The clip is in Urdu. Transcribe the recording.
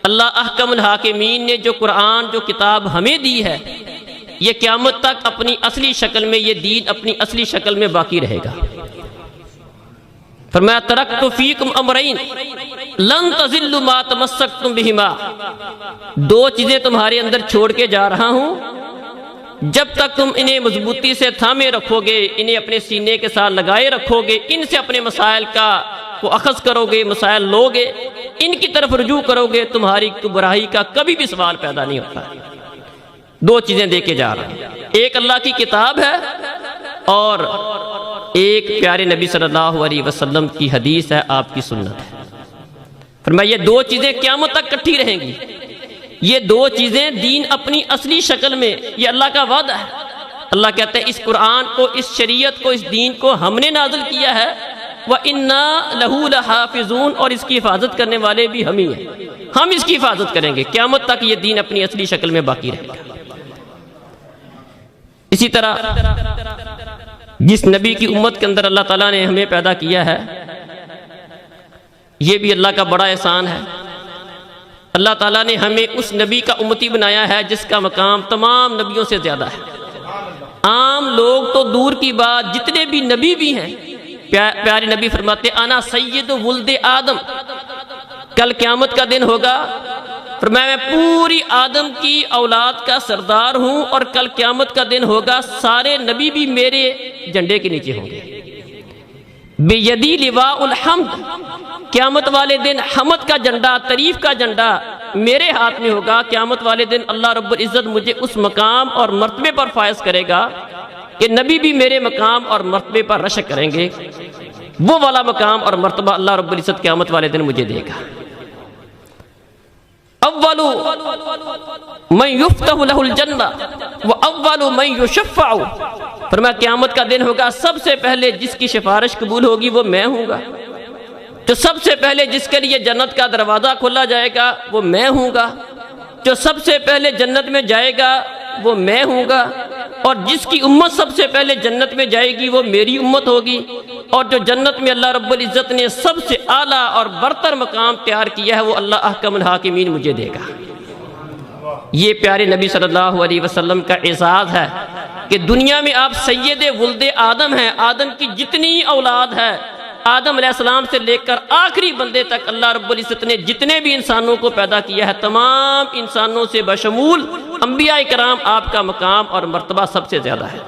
اللہ احکم الحاکمین نے جو قرآن جو کتاب ہمیں دی ہے یہ قیامت تک اپنی اصلی شکل میں، یہ دین اپنی اصلی شکل میں باقی رہے گا۔ فرمایا ترکت فیکم امرین لن تضلوا ما تمسکتم بہما، دو چیزیں تمہارے اندر چھوڑ کے جا رہا ہوں، جب تک تم انہیں مضبوطی سے تھامے رکھو گے، انہیں اپنے سینے کے ساتھ لگائے رکھو گے، ان سے اپنے مسائل کو اخذ کرو گے، مسائل لو گے، ان کی طرف رجوع کرو گے، تمہاری گمراہی کا کبھی بھی سوال پیدا نہیں ہوتا۔ دو چیزیں دے کے جا رہا ہوں، ایک اللہ کی کتاب ہے اور ایک پیارے نبی صلی اللہ علیہ وسلم کی حدیث ہے، آپ کی سنت ہے۔ فرمایا یہ دو چیزیں قیامت تک کٹھی رہیں گی، یہ دو چیزیں دین اپنی اصلی شکل میں، یہ اللہ کا وعدہ ہے۔ اللہ کہتے ہیں اس قرآن کو، اس شریعت کو، اس دین کو ہم نے نازل کیا ہے، وَإِنَّا لَهُ لَحَافِظُونَ، اور اس کی حفاظت کرنے والے بھی ہم ہی ہیں، ہم اس کی حفاظت کریں گے، قیامت تک یہ دین اپنی اصلی شکل میں باقی رہے گا۔ اسی طرح جس نبی کی امت کے اندر اللہ تعالیٰ نے ہمیں پیدا کیا ہے، یہ بھی اللہ کا بڑا احسان ہے۔ اللہ تعالیٰ نے ہمیں اس نبی کا امتی بنایا ہے جس کا مقام تمام نبیوں سے زیادہ ہے۔ عام لوگ تو دور کی بات، جتنے بھی نبی بھی ہیں، پیارے نبی فرماتے انا سید ولد آدم، کل قیامت کا دن ہوگا، فرمایا میں پوری آدم کی اولاد کا سردار ہوں، اور کل قیامت کا دن ہوگا سارے نبی بھی میرے جھنڈے کے نیچے ہوں گے۔ بیدی لواء الحمد، قیامت والے دن حمد کا جھنڈا، تعریف کا جھنڈا میرے ہاتھ میں ہوگا۔ قیامت والے دن اللہ رب العزت مجھے اس مقام اور مرتبے پر فائز کرے گا کہ نبی بھی میرے مقام اور مرتبے پر رشک کریں گے، وہ والا مقام اور مرتبہ اللہ رب العزت قیامت والے دن مجھے دے گا۔ اول من یفتح له الجنہ واول من یشفع، فرمایا قیامت کا دن ہوگا سب سے پہلے جس کی سفارش قبول ہوگی وہ میں ہوں گا، جو سب سے پہلے جس کے لیے جنت کا دروازہ کھولا جائے گا وہ میں ہوں گا، جو سب سے پہلے جنت میں جائے گا وہ میں ہوں گا، اور جس کی امت سب سے پہلے جنت میں جائے گی وہ میری امت ہوگی، اور جو جنت میں اللہ رب العزت نے سب سے اعلیٰ اور برتر مقام تیار کیا ہے وہ اللہ احکم الحاکمین مجھے دے گا۔ یہ پیارے نبی صلی اللہ علیہ وسلم کا اعزاز ہے کہ دنیا میں آپ سید ولد آدم ہیں، آدم کی جتنی اولاد ہے، آدم علیہ السلام سے لے کر آخری بندے تک اللہ رب العزت نے جتنے بھی انسانوں کو پیدا کیا ہے، تمام انسانوں سے بشمول انبیاء کرام آپ کا مقام اور مرتبہ سب سے زیادہ ہے۔